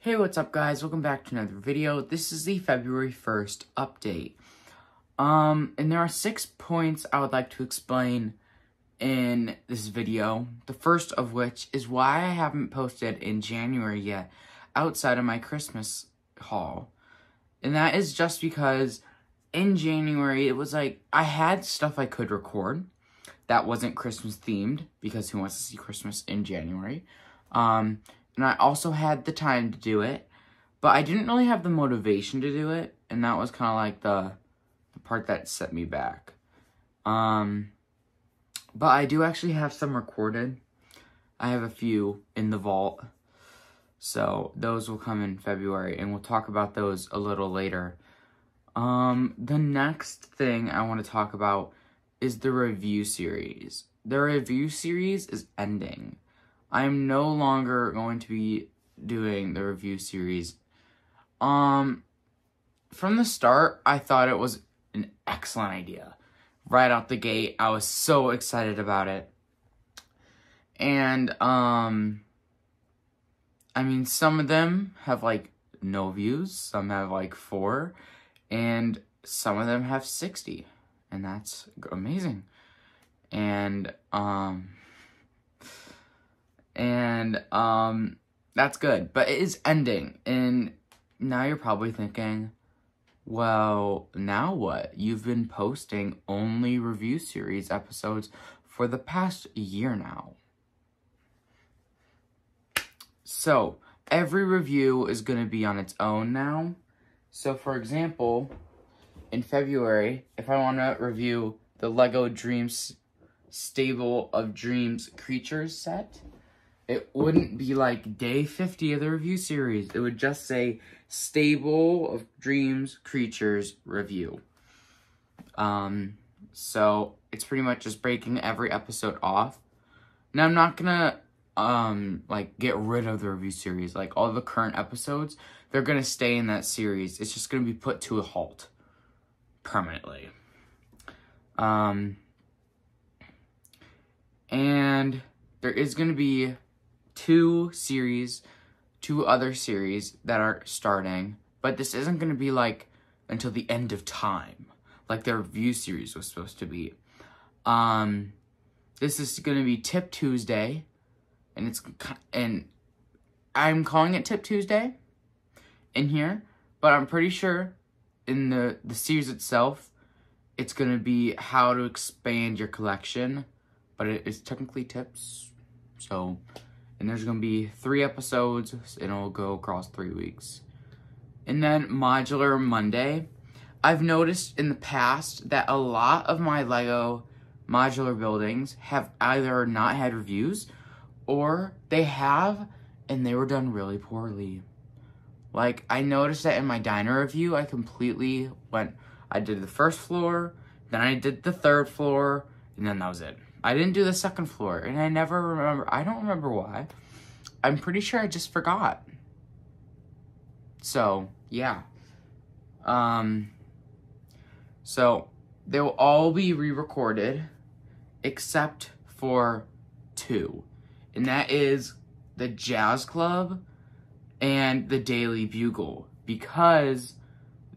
Hey, what's up guys? Welcome back to another video. This is the February 1st update. And there are 6 points I would like to explain in this video. The first of which is why I haven't posted in January yet outside of my Christmas haul. And that is just because in January, it was like I had stuff I could record that wasn't Christmas themed because who wants to see Christmas in January? And I also had the time to do it, but I didn't really have the motivation to do it, and that was kind of like the part that set me back. But I do actually have some recorded. I have a few in the vault, so those will come in February, and we'll talk about those a little later. The next thing I want to talk about is the review series. The review series is ending. I am no longer going to be doing the review series. From the start, I thought it was an excellent idea. Right out the gate, I was so excited about it. And, I mean, some of them have, like, no views. Some have, like, 4. And some of them have 60. And that's amazing. And, that's good, but it is ending, and now you're probably thinking, well, now what? You've been posting only review series episodes for the past year now. So, every review is going to be on its own now. So, for example, in February, if I want to review the LEGO Dreams Stable of Dreams Creatures set, it wouldn't be like day 50 of the review series. It would just say Stable of Dreams Creatures Review. So it's pretty much just breaking every episode off. Now I'm not gonna like get rid of the review series. Like all the current episodes, they're gonna stay in that series. It's just gonna be put to a halt permanently. And there is gonna be two other series that are starting, but this isn't going to be like until the end of time, like the review series was supposed to be. This is going to be Tip Tuesday, and I'm calling it Tip Tuesday in here, but I'm pretty sure in the series itself, it's going to be how to expand your collection, but it is technically tips, so. And there's going to be 3 episodes, and it'll go across 3 weeks. And then Modular Monday. I've noticed in the past that a lot of my LEGO modular buildings have either not had reviews, or they have, and they were done really poorly. Like, I noticed that in my diner review, I did the first floor, then I did the 3rd floor, and then that was it. I didn't do the 2nd floor, and I don't remember why. I'm pretty sure I just forgot. So, yeah. So, they will all be re-recorded, except for 2. And that is the Jazz Club and the Daily Bugle, because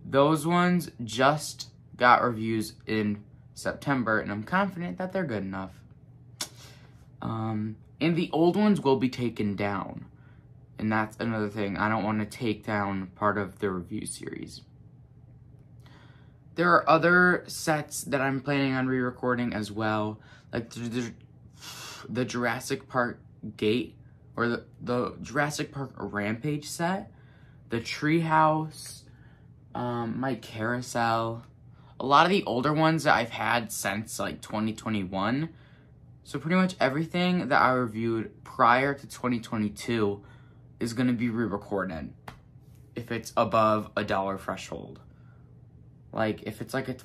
those ones just got reviews in September, and I'm confident that they're good enough. And the old ones will be taken down. And that's another thing. I don't want to take down part of the review series. There are other sets that I'm planning on re-recording as well. Like the Jurassic Park Gate, or the Jurassic Park Rampage set. The Treehouse, my Carousel. A lot of the older ones that I've had since like 2021. So pretty much everything that I reviewed prior to 2022 is going to be re-recorded if it's above a $1 threshold. Like if it's like a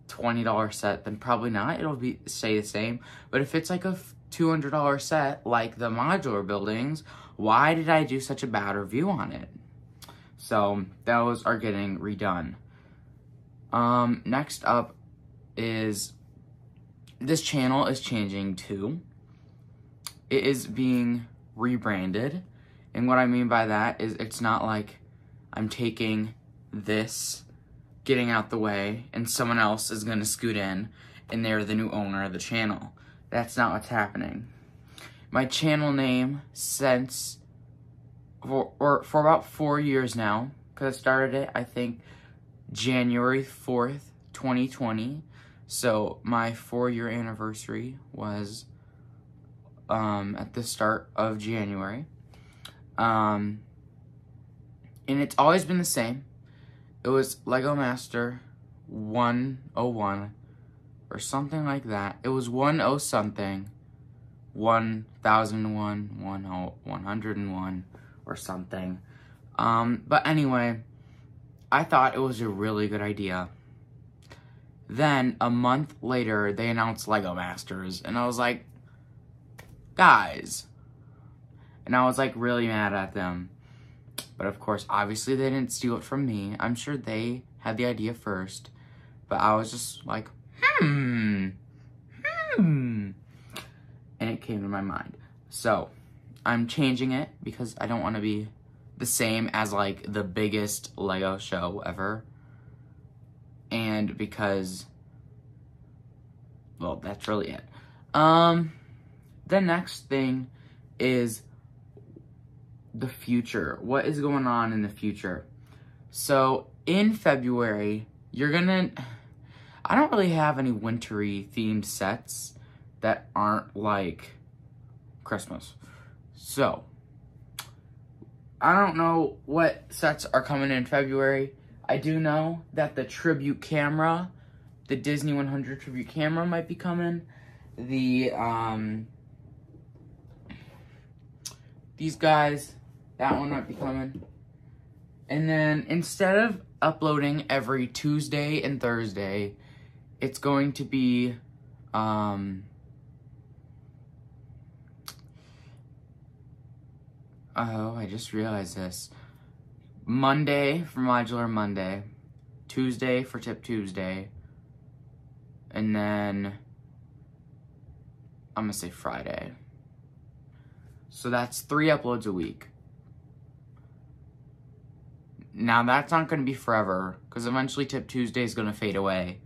$20 set, then probably not. It'll stay the same. But if it's like a $200 set like the modular buildings, why did I do such a bad review on it? So those are getting redone. Next up is this channel is changing too. It is being rebranded, And what I mean by that is it's not like I'm taking this, getting out the way, and someone else is going to scoot in, and they're the new owner of the channel. That's not what's happening. My channel name since, for about 4 years now, because I started it, I think, January 4th, 2020. So my 4-year anniversary was at the start of January. And it's always been the same. It was Lego Master 101 or something like that. It was 10 something, 1001, 101 or something. But anyway, I thought it was a really good idea. Then a month later, they announced Lego Masters, and I was like, guys. And I was like really mad at them. But of course, obviously they didn't steal it from me. I'm sure they had the idea first. But I was just like, And it came to my mind. So, I'm changing it because I don't want to be the same as like the biggest Lego show ever. And because, well, that's really it. The next thing is the future. What is going on in the future? So, in February, I don't really have any wintry themed sets that aren't like Christmas. So, I don't know what sets are coming in February. I do know that the tribute camera, the Disney 100 tribute camera might be coming. These guys, that one might be coming. And then instead of uploading every Tuesday and Thursday, it's going to be, oh, I just realized this. Monday for Modular Monday, Tuesday for Tip Tuesday, and then I'm gonna say Friday. So that's 3 uploads a week. Now that's not gonna be forever, because eventually Tip Tuesday is gonna fade away.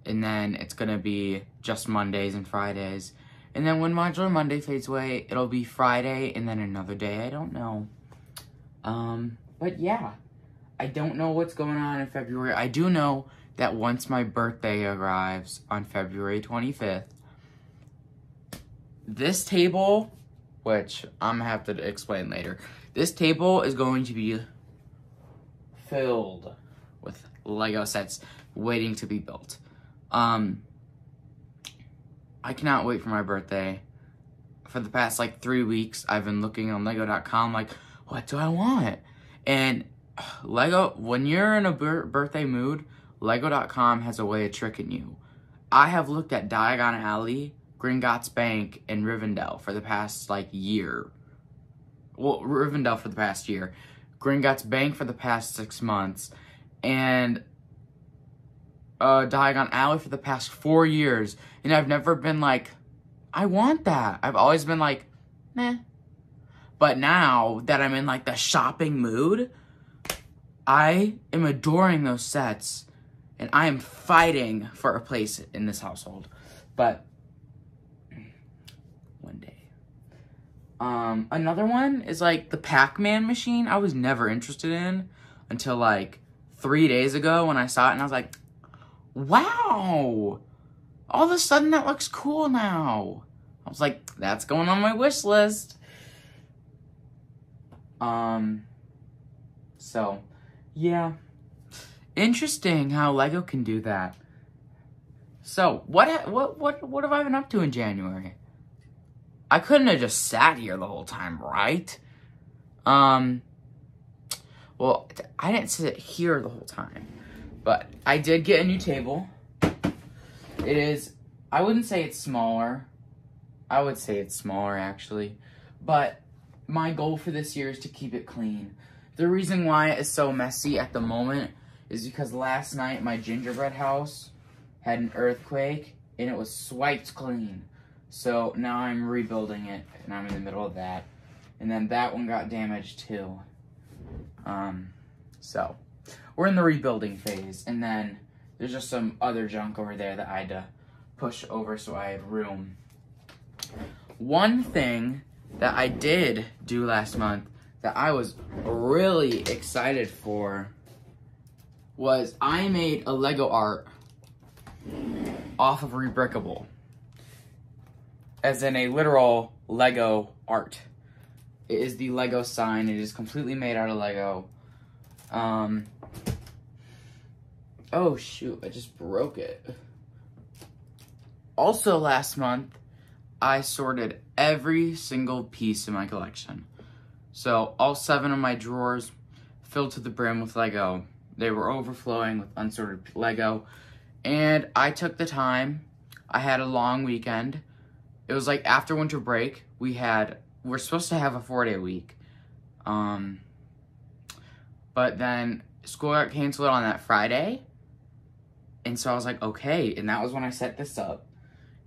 And then it's gonna be just Mondays and Fridays. And then when Modular Monday fades away, it'll be Friday and then another day. I don't know. But yeah, I don't know what's going on in February. I do know that once my birthday arrives on February 25th, this table, which I'm gonna have to explain later, this table is going to be filled with Lego sets waiting to be built. I cannot wait for my birthday. For the past like 3 weeks, I've been looking on Lego.com like, what do I want? And Lego, when you're in a birthday mood, Lego.com has a way of tricking you. I have looked at Diagon Alley, Gringotts Bank, and Rivendell for the past like year. Well, Rivendell for the past year. Gringotts Bank for the past 6 months. And Diagon Alley for the past 4 years. And I've never been like, I want that. I've always been like, meh. But now that I'm in like the shopping mood, I am adoring those sets. And I am fighting for a place in this household. But one day. Another one is like the Pac-Man machine. I was never interested in until like 3 days ago when I saw it and I was like, wow, all of a sudden that looks cool now. I was like, that's going on my wish list. So, yeah. Interesting how Lego can do that. So, what have I been up to in January? I couldn't have just sat here the whole time, right? Well, I didn't sit here the whole time. But I did get a new table. It is, I wouldn't say it's smaller. I would say it's smaller, actually. But my goal for this year is to keep it clean. The reason why it is so messy at the moment is because last night my gingerbread house had an earthquake and it was swiped clean. So now I'm rebuilding it and I'm in the middle of that. And then that one got damaged too. So we're in the rebuilding phase. And then there's just some other junk over there that I had to push over so I had room. One thing that I did do last month that I was really excited for was I made a Lego art off of Rebrickable. As in a literal Lego art. It is the Lego sign. It is completely made out of Lego. Oh shoot, I just broke it. Also last month, I sorted every single piece in my collection. So all 7 of my drawers filled to the brim with Lego. They were overflowing with unsorted Lego. And I took the time. I had a long weekend. It was like after winter break, we're supposed to have a 4-day week. But then school got canceled on that Friday. And so I was like, okay. And that was when I set this up.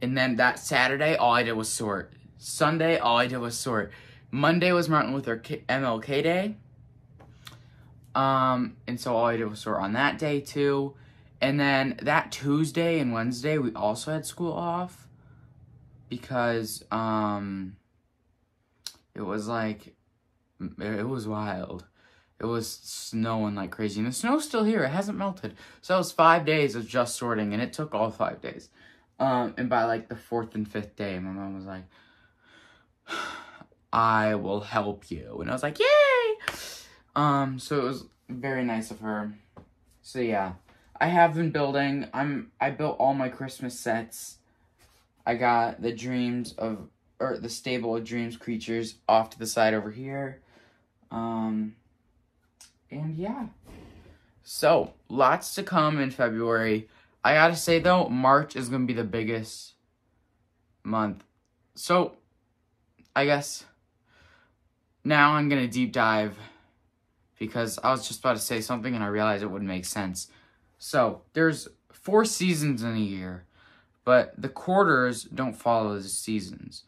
And then that Saturday, all I did was sort. Sunday, all I did was sort. Monday was Martin Luther MLK Day. And so all I did was sort on that day too. And then that Tuesday and Wednesday, we also had school off. Because, it was like, it was wild. It was snowing like crazy. And the snow's still here. It hasn't melted. So it was 5 days of just sorting. And it took all 5 days. And by like the 4th and 5th day, my mom was like, I will help you. And I was like, yay! So it was very nice of her. So yeah, I have been building. I built all my Christmas sets. I got the the stable of Dreams creatures off to the side over here. And yeah. So, lots to come in February. I gotta say though, March is gonna be the biggest month. So, I guess now I'm gonna deep dive because I was just about to say something and I realized it wouldn't make sense. So, there's 4 seasons in a year, but the quarters don't follow the seasons.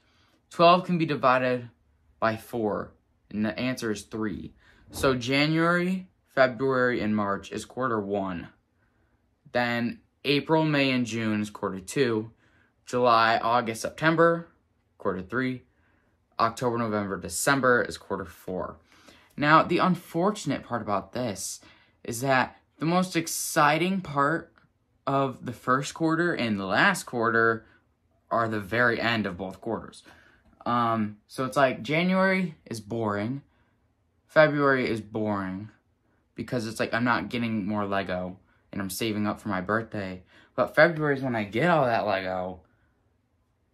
12 can be divided by 4, and the answer is 3. So, January, February, and March is quarter 1. Then April, May, and June is quarter 2. July, August, September, quarter 3. October, November, December is quarter 4. Now, the unfortunate part about this is that the most exciting part of the first quarter and the last quarter are the very end of both quarters. So it's like January is boring. February is boring because it's like I'm not getting more Lego and I'm saving up for my birthday. But February is when I get all that Lego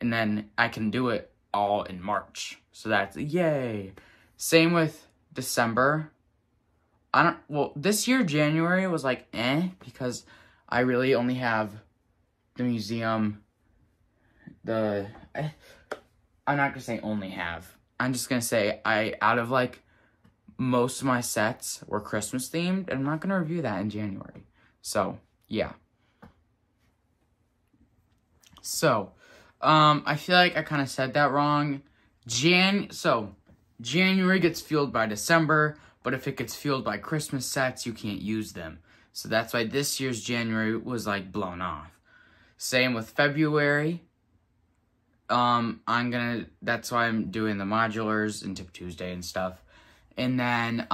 and then I can do it all in March. So that's yay. Same with December. This year January was like because I really only have the museum, I'm not gonna say only have. I'm just gonna say out of like most of my sets were Christmas themed, and I'm not gonna review that in January. So yeah. So, I feel like I kind of said that wrong. January gets fueled by December, but if it gets fueled by Christmas sets, you can't use them. So that's why this year's January was like blown off. Same with February. That's why I'm doing the modulars and Tip Tuesday and stuff. And then,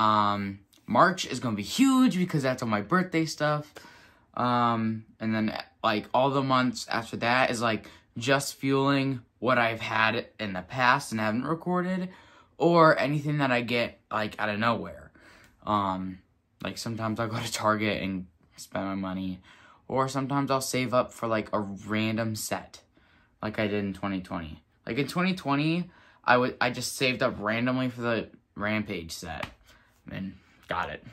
March is gonna be huge because that's all my birthday stuff. And then, like, all the months after that is, like, just fueling what I've had in the past and haven't recorded, or anything that I get, like, out of nowhere. Like, sometimes I'll go to Target and spend my money, or sometimes I'll save up for, like, a random set, like I did in 2020. Like, in 2020, I just saved up randomly for the Rampage set, and got it,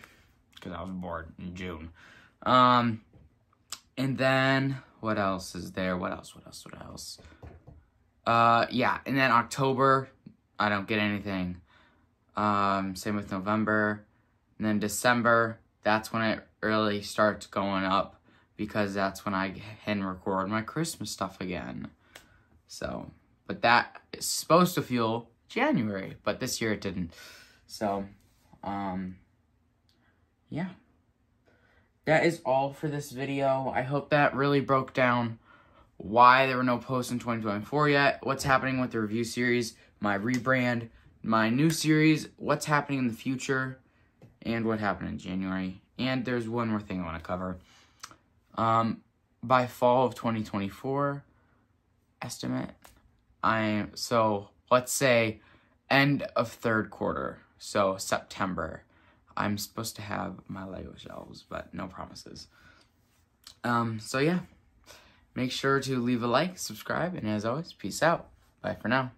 because I was bored in June. And then, what else is there? What else? Yeah, and then October, I don't get anything. Same with November. And then December, that's when it really starts going up, because that's when I can record my Christmas stuff again. So, but that is supposed to fuel January, but this year it didn't. So, yeah. That is all for this video. I hope that really broke down why there were no posts in 2024 yet, what's happening with the review series, my rebrand, my new series, what's happening in the future, and what happened in January. And there's one more thing I want to cover. By fall of 2024, estimate, so let's say end of third quarter, so September, I'm supposed to have my Lego shelves, but no promises. So yeah, make sure to leave a like, subscribe, and as always, peace out. Bye for now.